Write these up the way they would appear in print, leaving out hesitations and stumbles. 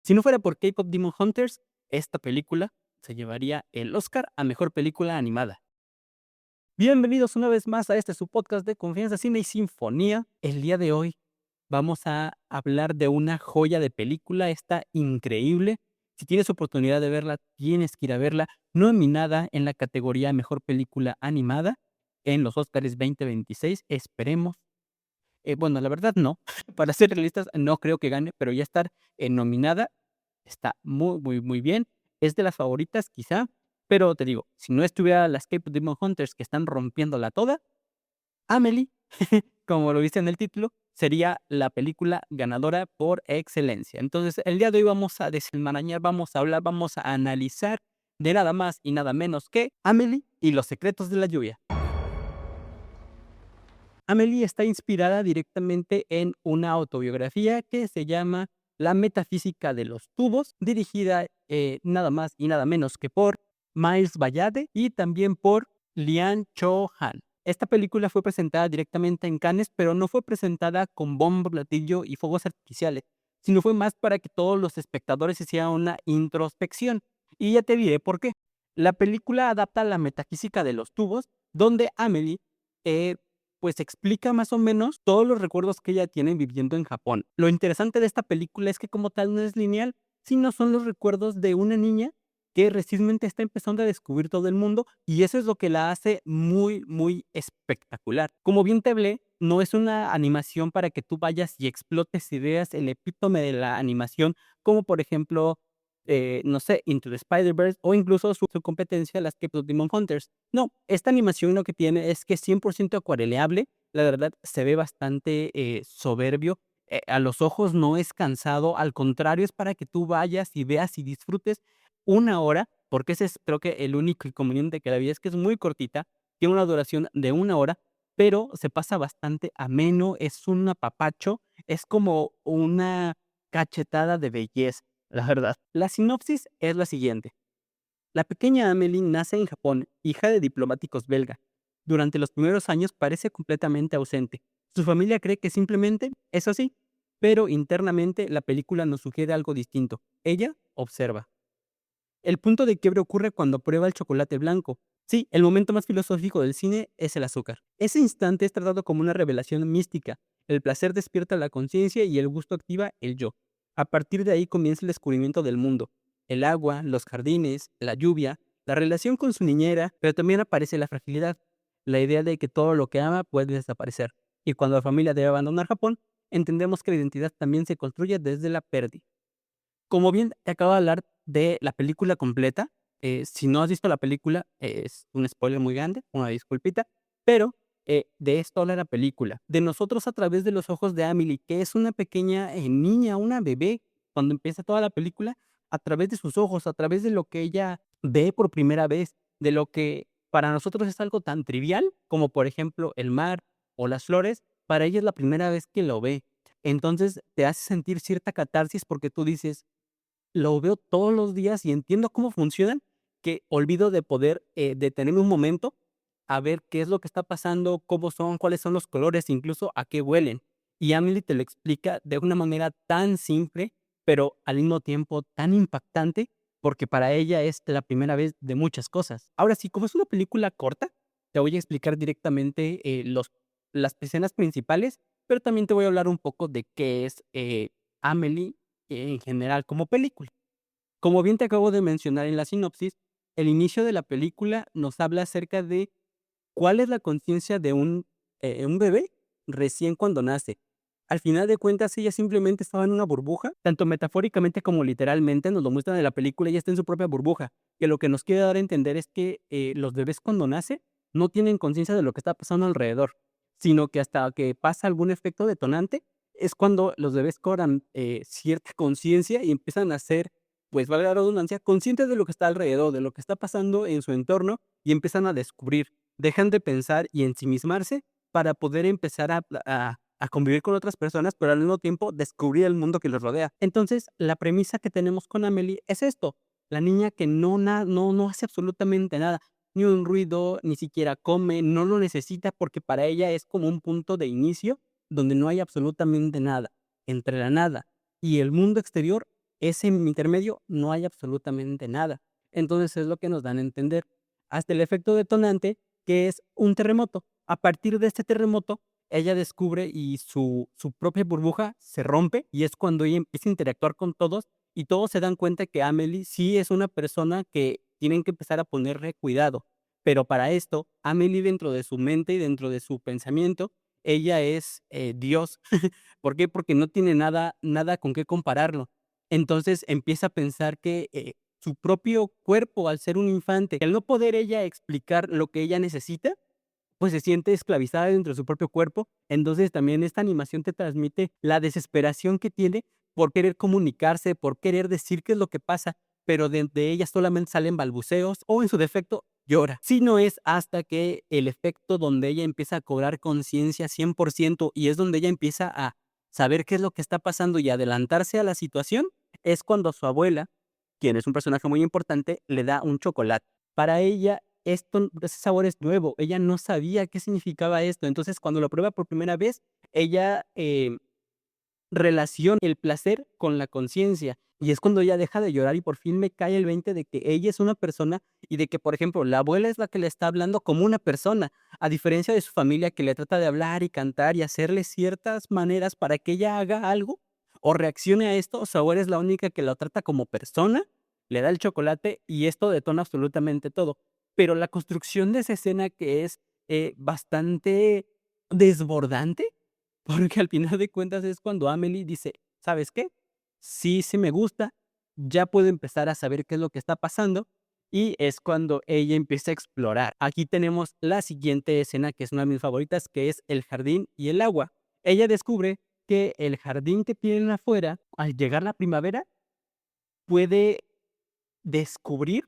Si no fuera por K-Pop Demon Hunters, esta película se llevaría el Oscar a Mejor Película Animada. Bienvenidos una vez más a este su podcast de confianza, cine y sinfonía. El día de hoy vamos a hablar de una joya de película, está increíble. Si tienes oportunidad de verla, tienes que ir a verla. Nominada en la categoría Mejor Película Animada en los Oscars 2026. Esperemos. Bueno, la verdad no. Para ser realistas, no creo que gane, pero ya estar nominada está muy, muy, muy bien. Es de las favoritas, quizá, pero te digo, si no estuviera las K-Pop Demon Hunters que están rompiéndola toda, Amelie, como lo viste en el título, sería la película ganadora por excelencia. Entonces, el día de hoy vamos a desenmarañar, vamos a hablar, vamos a analizar de nada más y nada menos que Amelie y los secretos de la lluvia. Amelie está inspirada directamente en una autobiografía que se llama La metafísica de los tubos, dirigida nada más y nada menos que por Miles Bayade y también por Lian Cho-han. Esta película fue presentada directamente en Cannes, pero no fue presentada con bombo, platillo y fuegos artificiales, sino fue más para que todos los espectadores hicieran una introspección. Y ya te diré por qué. La película adapta la metafísica de los tubos, donde Amelie eh, pues explica más o menos todos los recuerdos que ella tiene viviendo en Japón. Lo interesante de esta película es que como tal no es lineal, sino son los recuerdos de una niña que recientemente está empezando a descubrir todo el mundo y eso es lo que la hace muy, muy espectacular. Como bien te hablé, no es una animación para que tú vayas y explotes ideas, el epítome de la animación, como por ejemplo, no sé, Into the Spider-Verse o incluso su competencia, las K-Pop Demon Hunters. No, esta animación lo que tiene es que es 100% acuareleable, la verdad se ve bastante soberbio, a los ojos no es cansado, al contrario es para que tú vayas y veas y disfrutes una hora, porque ese es creo que el único inconveniente que la vi es que es muy cortita, tiene una duración de una hora, pero se pasa bastante ameno, es un apapacho, es como una cachetada de belleza, la verdad. La sinopsis es la siguiente. La pequeña Amelie nace en Japón, hija de diplomáticos belga. Durante los primeros años parece completamente ausente. Su familia cree que simplemente es así, pero internamente la película nos sugiere algo distinto. Ella observa. El punto de quiebre ocurre cuando prueba el chocolate blanco. Sí, el momento más filosófico del cine es el azúcar. Ese instante es tratado como una revelación mística. El placer despierta la conciencia y el gusto activa el yo. A partir de ahí comienza el descubrimiento del mundo. El agua, los jardines, la lluvia, la relación con su niñera, pero también aparece la fragilidad, la idea de que todo lo que ama puede desaparecer. Y cuando la familia debe abandonar Japón, entendemos que la identidad también se construye desde la pérdida. Como bien te acabo de hablar de la película completa, si no has visto la película, es un spoiler muy grande, una disculpita, pero, de esto habla la película, de nosotros a través de los ojos de Amelie, que es una pequeña, niña, una bebé, cuando empieza toda la película, a través de sus ojos, a través de lo que ella ve por primera vez, de lo que para nosotros es algo tan trivial, como por ejemplo, el mar o las flores, para ella es la primera vez que lo ve. Entonces, te hace sentir cierta catarsis porque tú dices: "Lo veo todos los días y entiendo cómo funcionan, que olvido de poder, detenerme un momento a ver qué es lo que está pasando, cómo son, cuáles son los colores, incluso a qué huelen". Y Amelie te lo explica de una manera tan simple, pero al mismo tiempo tan impactante, porque para ella es la primera vez de muchas cosas. Ahora sí, como es una película corta, te voy a explicar directamente, las escenas principales, pero también te voy a hablar un poco de qué es, Amelie en general como película. Como bien te acabo de mencionar en la sinopsis, el inicio de la película nos habla acerca de cuál es la conciencia de un bebé recién cuando nace. Al final de cuentas, ella simplemente estaba en una burbuja, tanto metafóricamente como literalmente, nos lo muestran en la película, ella está en su propia burbuja, que lo que nos quiere dar a entender es que los bebés cuando nacen no tienen conciencia de lo que está pasando alrededor, sino que hasta que pasa algún efecto detonante, es cuando los bebés cobran cierta conciencia y empiezan a ser, pues valga la redundancia, conscientes de lo que está alrededor, de lo que está pasando en su entorno y empiezan a descubrir. Dejan de pensar y ensimismarse para poder empezar a convivir con otras personas, pero al mismo tiempo descubrir el mundo que los rodea. Entonces, la premisa que tenemos con Amelie es esto, la niña que no hace absolutamente nada, ni un ruido, ni siquiera come, no lo necesita porque para ella es como un punto de inicio donde no hay absolutamente nada. Entre la nada y el mundo exterior ese intermedio no hay absolutamente nada. Entonces es lo que nos dan a entender. Hasta el efecto detonante, que es un terremoto. A partir de este terremoto, ella descubre y su propia burbuja se rompe y es cuando ella empieza a interactuar con todos y todos se dan cuenta que Amelie sí es una persona que tienen que empezar a ponerle cuidado. Pero para esto, Amelie dentro de su mente y dentro de su pensamiento, ella es Dios. ¿Por qué? Porque no tiene nada con qué compararlo. Entonces empieza a pensar que su propio cuerpo, al ser un infante, al no poder ella explicar lo que ella necesita, pues se siente esclavizada dentro de su propio cuerpo. Entonces también esta animación te transmite la desesperación que tiene por querer comunicarse, por querer decir qué es lo que pasa, pero de ella solamente salen balbuceos o en su defecto llora. Si no es hasta que el efecto donde ella empieza a cobrar conciencia 100% y es donde ella empieza a saber qué es lo que está pasando y adelantarse a la situación, es cuando su abuela, quien es un personaje muy importante, le da un chocolate. Para ella, ese sabor es nuevo, ella no sabía qué significaba esto. Entonces, cuando lo prueba por primera vez, ella, relaciona el placer con la conciencia, y es cuando ella deja de llorar y por fin me cae el 20 de que ella es una persona y de que, por ejemplo, la abuela es la que le está hablando como una persona, a diferencia de su familia que le trata de hablar y cantar y hacerle ciertas maneras para que ella haga algo o reaccione a esto, su abuela es la única que lo trata como persona, le da el chocolate y esto detona absolutamente todo. Pero la construcción de esa escena que es, bastante desbordante, porque al final de cuentas es cuando Amelie dice: "¿Sabes qué? Sí me gusta, ya puedo empezar a saber qué es lo que está pasando", y es cuando ella empieza a explorar. Aquí tenemos la siguiente escena, que es una de mis favoritas, que es el jardín y el agua. Ella descubre que el jardín que tienen afuera, al llegar la primavera, puede descubrir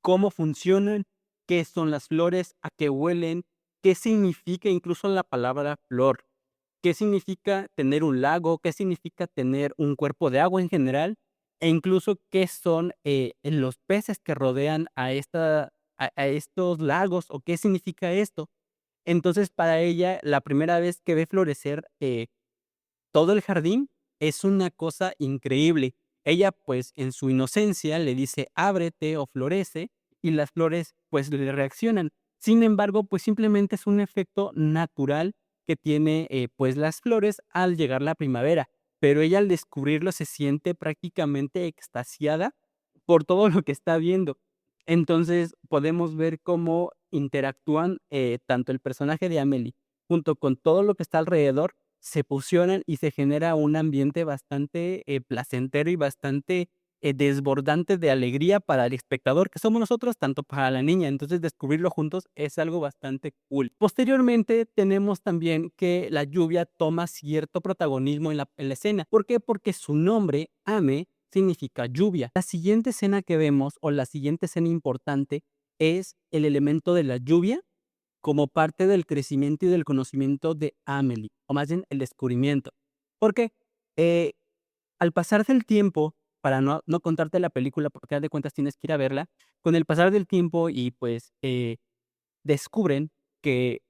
cómo funcionan, qué son las flores, a qué huelen, qué significa incluso la palabra flor. ¿Qué significa tener un lago? ¿Qué significa tener un cuerpo de agua en general? E incluso, ¿qué son, los peces que rodean a estos lagos, o qué significa esto? Entonces, para ella, la primera vez que ve florecer, todo el jardín es una cosa increíble. Ella, pues, en su inocencia le dice: "Ábrete o florece", y las flores, pues, le reaccionan. Sin embargo, pues, simplemente es un efecto natural que tiene, pues, las flores al llegar la primavera, pero ella al descubrirlo se siente prácticamente extasiada por todo lo que está viendo. Entonces, podemos ver cómo interactúan, tanto el personaje de Amelie, junto con todo lo que está alrededor, se fusionan y se genera un ambiente bastante, placentero y bastante, desbordante de alegría para el espectador, que somos nosotros, tanto para la niña. Entonces, descubrirlo juntos es algo bastante cool. Posteriormente, tenemos también que la lluvia toma cierto protagonismo en la escena. ¿Por qué? Porque su nombre, Ame, significa lluvia. La siguiente escena que vemos, o la siguiente escena importante, es el elemento de la lluvia como parte del crecimiento y del conocimiento de Amelie, o más bien el descubrimiento. ¿Por qué? Eh, Al pasar del tiempo, para no contarte la película, porque haz de cuentas tienes que ir a verla, con el pasar del tiempo y pues descubren que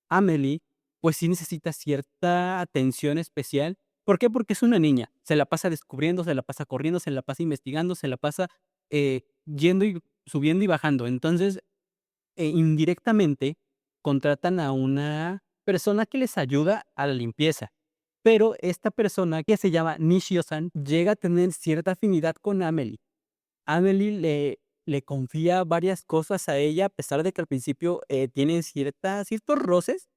Amelie, pues sí necesita cierta atención especial. ¿Por qué? Porque es una niña. Se la pasa descubriendo, se la pasa corriendo, se la pasa investigando, se la pasa yendo y subiendo y bajando. Entonces, indirectamente contratan a una persona que les ayuda a la limpieza. Pero esta persona, que se llama Nishio-san, llega a tener cierta afinidad con Amelie. Amelie le confía varias cosas a ella, a pesar de que al principio, tienen ciertos roces.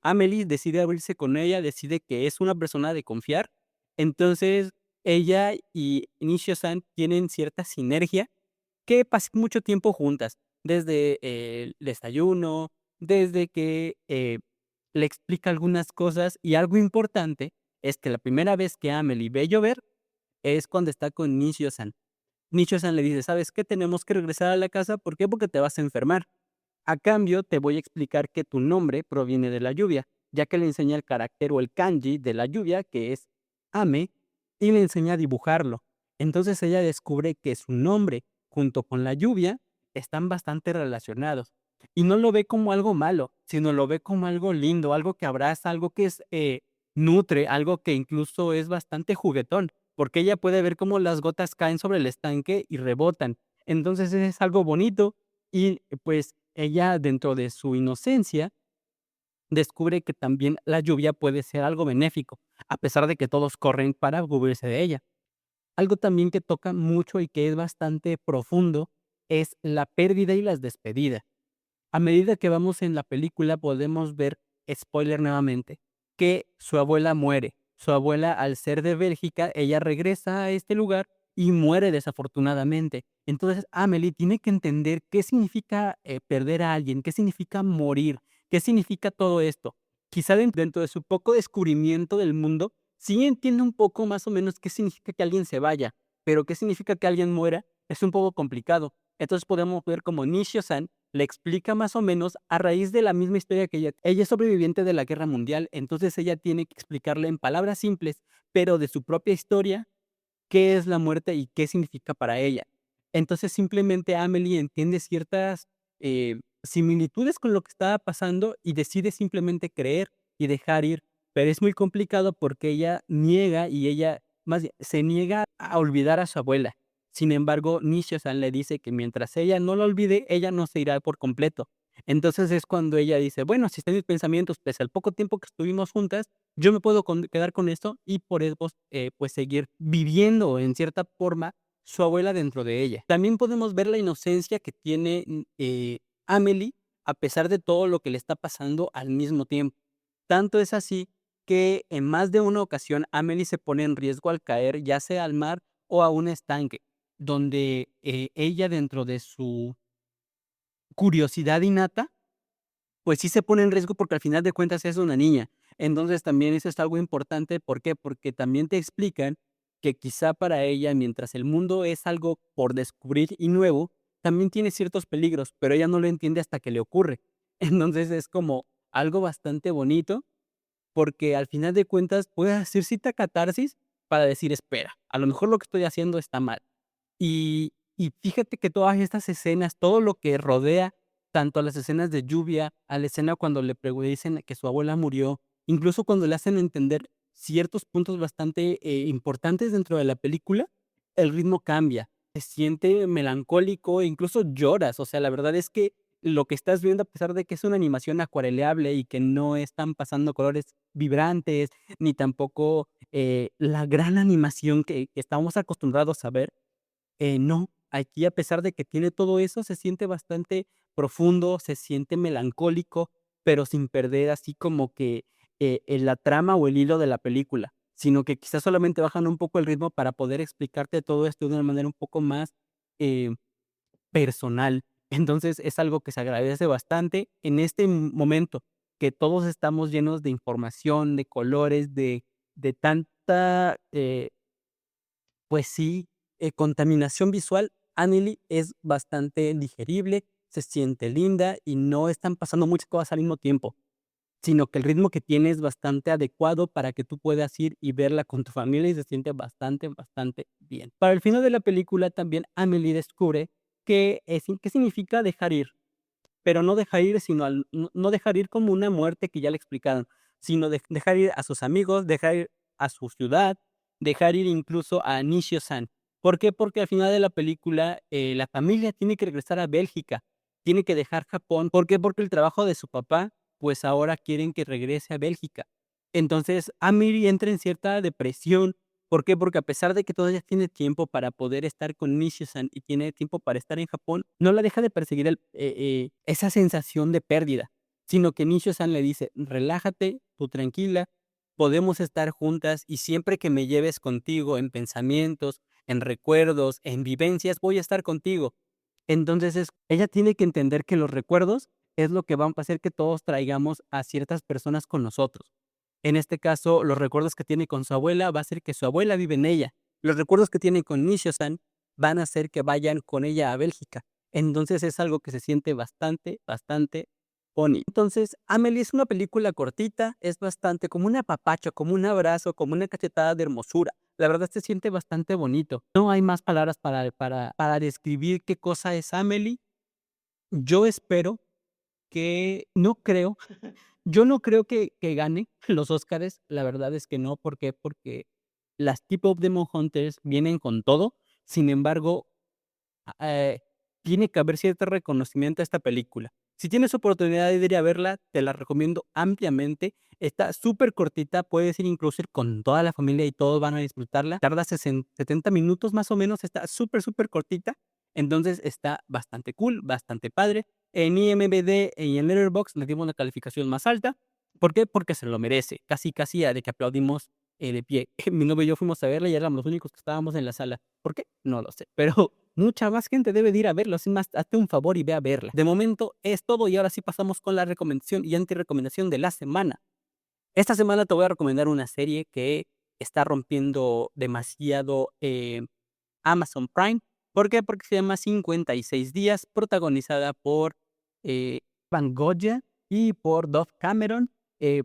Amelie decide abrirse con ella, decide que es una persona de confiar. Entonces, ella y Nishio-san tienen cierta sinergia que pasan mucho tiempo juntas, desde el desayuno, desde que, le explica algunas cosas, y algo importante es que la primera vez que Amelie ve llover es cuando está con Nishio-san. Nishio-san le dice: "¿Sabes qué? Tenemos que regresar a la casa, ¿por qué? Porque te vas a enfermar. A cambio, te voy a explicar que tu nombre proviene de la lluvia", ya que le enseña el carácter o el kanji de la lluvia, que es Ame, y le enseña a dibujarlo. Entonces ella descubre que su nombre, junto con la lluvia, están bastante relacionados. Y no lo ve como algo malo, sino lo ve como algo lindo, algo que abraza, algo que nutre, algo que incluso es bastante juguetón. porque ella puede ver cómo las gotas caen sobre el estanque y rebotan. Entonces, es algo bonito y, pues, ella, dentro de su inocencia, descubre que también la lluvia puede ser algo benéfico, a pesar de que todos corren para cubrirse de ella. Algo también que toca mucho y que es bastante profundo es la pérdida y las despedidas. A medida que vamos en la película podemos ver, spoiler nuevamente, que su abuela muere. Su abuela, al ser de Bélgica, ella regresa a este lugar y muere desafortunadamente. Entonces, Amelie tiene que entender qué significa perder a alguien, qué significa morir, qué significa todo esto. Quizá dentro de su poco descubrimiento del mundo, sí entiende un poco más o menos qué significa que alguien se vaya, pero qué significa que alguien muera es un poco complicado. Entonces podemos ver como Nishio-san le explica más o menos a raíz de la misma historia que ella es sobreviviente de la guerra mundial, entonces ella tiene que explicarle en palabras simples, pero de su propia historia, qué es la muerte y qué significa para ella. Entonces, simplemente Amelie entiende ciertas, similitudes con lo que estaba pasando y decide simplemente creer y dejar ir, pero es muy complicado porque ella niega y ella más bien se niega a olvidar a su abuela. Sin embargo, Nishio-san le dice que mientras ella no lo olvide, ella no se irá por completo. Entonces, es cuando ella dice: "Bueno, si está en mis pensamientos, pese al poco tiempo que estuvimos juntas, yo me puedo quedar con esto y podemos, pues, seguir viviendo en cierta forma su abuela dentro de ella". También podemos ver la inocencia que tiene Amelie, a pesar de todo lo que le está pasando al mismo tiempo. Tanto es así que en más de una ocasión Amelie se pone en riesgo al caer, ya sea al mar o a un estanque, donde ella, dentro de su curiosidad innata, pues sí se pone en riesgo porque al final de cuentas es una niña. Entonces también eso es algo importante, ¿por qué? Porque también te explican que quizá para ella, mientras el mundo es algo por descubrir y nuevo, también tiene ciertos peligros, pero ella no lo entiende hasta que le ocurre. Entonces es como algo bastante bonito, porque al final de cuentas puede hacer cierta catarsis para decir: "Espera, a lo mejor lo que estoy haciendo está mal". Y fíjate que todas estas escenas, todo lo que rodea, tanto las escenas de lluvia, a la escena cuando dicen que su abuela murió, incluso cuando le hacen entender ciertos puntos bastante, importantes dentro de la película, el ritmo cambia, se siente melancólico e incluso lloras. O sea, la verdad es que lo que estás viendo, a pesar de que es una animación acuareleable y que no están pasando colores vibrantes, ni tampoco, la gran animación que estamos acostumbrados a ver, no, aquí a pesar de que tiene todo eso, se siente bastante profundo, se siente melancólico, pero sin perder así como que, la trama o el hilo de la película, sino que quizás solamente bajan un poco el ritmo para poder explicarte todo esto de una manera un poco más, eh, personal. Entonces, es algo que se agradece bastante en este momento, que todos estamos llenos de información, de colores, de tanta, pues sí, contaminación visual, Anneli es bastante digerible, se siente linda y no están pasando muchas cosas al mismo tiempo, sino que el ritmo que tiene es bastante adecuado para que tú puedas ir y verla con tu familia y se siente bastante, bastante bien. Para el final de la película también Amelie descubre qué significa dejar ir, pero no dejar ir, sino no dejar ir como una muerte que ya le explicaron, sino dejar ir a sus amigos, dejar ir a su ciudad, dejar ir incluso a Nishio-san. ¿Por qué? Porque al final de la película, la familia tiene que regresar a Bélgica, tiene que dejar Japón. ¿Por qué? Porque el trabajo de su papá, pues ahora quieren que regrese a Bélgica. Entonces, Amiri entra en cierta depresión. ¿Por qué? Porque a pesar de que todavía tiene tiempo para poder estar con Nishio-san y tiene tiempo para estar en Japón, no la deja de perseguir esa sensación de pérdida, sino que Nishio-san le dice: "Relájate, tú tranquila, podemos estar juntas y siempre que me lleves contigo en pensamientos, en recuerdos, en vivencias, voy a estar contigo". Entonces, ella tiene que entender que los recuerdos es lo que van a hacer que todos traigamos a ciertas personas con nosotros. En este caso, los recuerdos que tiene con su abuela va a ser que su abuela vive en ella. Los recuerdos que tiene con Nishio-san van a hacer que vayan con ella a Bélgica. Entonces, es algo que se siente bastante, bastante bonito. Entonces, Amelie es una película cortita, es bastante como un apapacho, como un abrazo, como una cachetada de hermosura. La verdad se siente bastante bonito. No hay más palabras para describir qué cosa es Amelie. Yo espero que no creo, yo no creo que gane los Óscares, la verdad es que no, ¿por qué? Porque las K-pop Demon Hunters vienen con todo, sin embargo, eh, tiene que haber cierto reconocimiento a esta película. Si tienes oportunidad de ir a verla, te la recomiendo ampliamente. Está súper cortita, puedes incluso ir con toda la familia y todos van a disfrutarla. Tarda 70 minutos más o menos, está súper, súper cortita. Entonces está bastante cool, bastante padre. En IMDb y en Letterboxd le dimos una calificación más alta. ¿Por qué? Porque se lo merece. Casi, casi de que aplaudimos de pie. Mi novio y yo fuimos a verla y éramos los únicos que estábamos en la sala. ¿Por qué? No lo sé. Pero mucha más gente debe de ir a verlo. Sin más, hazte un favor y ve a verla. De momento es todo y ahora sí pasamos con la recomendación y antirecomendación de la semana. Esta semana te voy a recomendar una serie que está rompiendo demasiado Amazon Prime. ¿Por qué? Porque se llama 56 días, protagonizada por Van Goya y por Dove Cameron. Eh,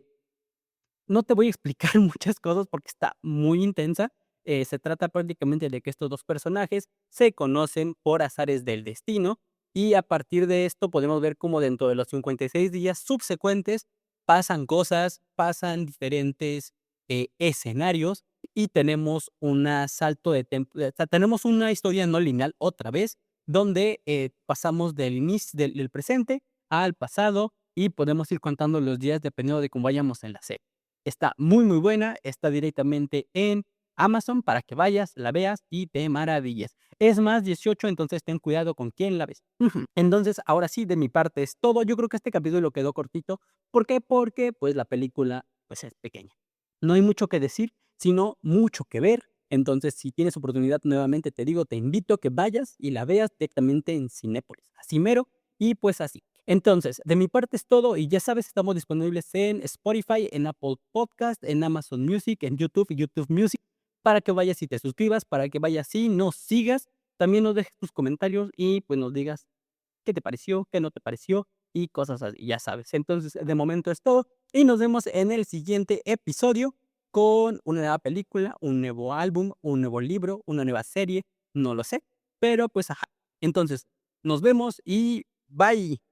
no te voy a explicar muchas cosas porque está muy intensa. Se trata prácticamente de que estos dos personajes se conocen por azares del destino y a partir de esto podemos ver cómo dentro de los 56 días subsecuentes pasan cosas, pasan diferentes escenarios y tenemos un salto de tiempo, o sea, tenemos una historia no lineal otra vez, donde pasamos del inicio del presente al pasado y podemos ir contando los días dependiendo de cómo vayamos en la serie. Está muy, muy buena, está directamente en Amazon para que vayas, la veas y te maravilles. Es más 18, entonces ten cuidado con quién la ves. Entonces, ahora sí, de mi parte es todo. Yo creo que este capítulo quedó cortito. ¿Por qué? Porque, pues, la película, pues, es pequeña. No hay mucho que decir, sino mucho que ver. Entonces, si tienes oportunidad, nuevamente te digo, te invito a que vayas y la veas directamente en Cinépolis, así mero, y pues así. Entonces, de mi parte es todo y ya sabes, estamos disponibles en Spotify, en Apple Podcast, en Amazon Music, en YouTube y YouTube Music, para que vayas y te suscribas, para que vayas y nos sigas. También nos dejes tus comentarios y pues nos digas qué te pareció, qué no te pareció y cosas así, ya sabes. Entonces, de momento es todo y nos vemos en el siguiente episodio con una nueva película, un nuevo álbum, un nuevo libro, una nueva serie, no lo sé, pero pues ajá. Entonces, nos vemos y bye.